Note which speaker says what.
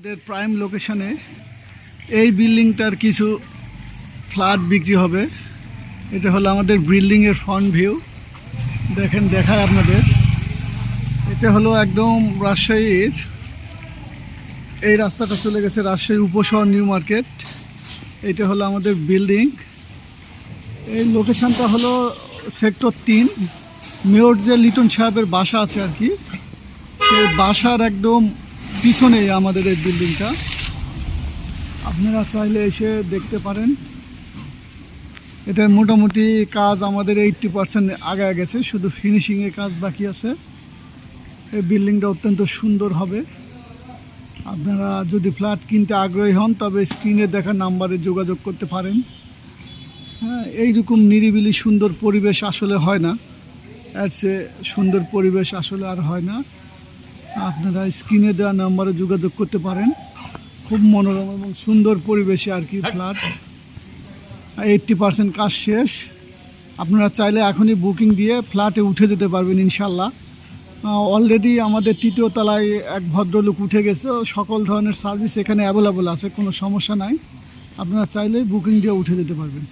Speaker 1: আমাদের প্রাইম লোকেশনে এই বিল্ডিংটার কিছু ফ্ল্যাট বিক্রি হবে। এটা হলো আমাদের বিল্ডিংয়ের ফ্রন্ট ভিউ। দেখেন, দেখায় আপনাদের। এটা হলো একদম রাজশাহীর, এই রাস্তাটা চলে গেছে রাজশাহী উপশহর নিউ মার্কেট। এটা হলো আমাদের বিল্ডিং। এই লোকেশনটা হলো সেক্টর 3, মেয়র যে লিটন সাহেবের বাসা আছে আর কি, সেই বাসার একদম পিছনেই আমাদের এই বিল্ডিংটা। আপনারা চাইলে এসে দেখতে পারেন। এটার মোটামুটি কাজ আমাদের 80% আগে গেছে, শুধু ফিনিশিংয়ের কাজ বাকি আছে। এই বিল্ডিংটা অত্যন্ত সুন্দর হবে। আপনারা যদি ফ্ল্যাট কিনতে আগ্রহী হন তবে স্ক্রিনে দেখা নাম্বারে যোগাযোগ করতে পারেন। হ্যাঁ, এইরকম নিরিবিলি সুন্দর পরিবেশ আসলে হয় না, এর চেয়ে সুন্দর পরিবেশ আসলে আর হয় না। আপনারা স্ক্রিনে দেওয়া নাম্বারে যোগাযোগ করতে পারেন। খুব মনোরম এবং সুন্দর পরিবেশে আর কি ফ্ল্যাট। 80% কাজ শেষ। আপনারা চাইলে এখনই বুকিং দিয়ে ফ্ল্যাটে উঠে যেতে পারবেন ইনশাল্লাহ। অলরেডি আমাদের 3য় তলায় এক ভদ্রলোক উঠে গেছে। সকল ধরনের সার্ভিস এখানে অ্যাভেলেবল আছে, কোনো সমস্যা নাই। আপনারা চাইলেই বুকিং দিয়ে উঠে যেতে পারবেন।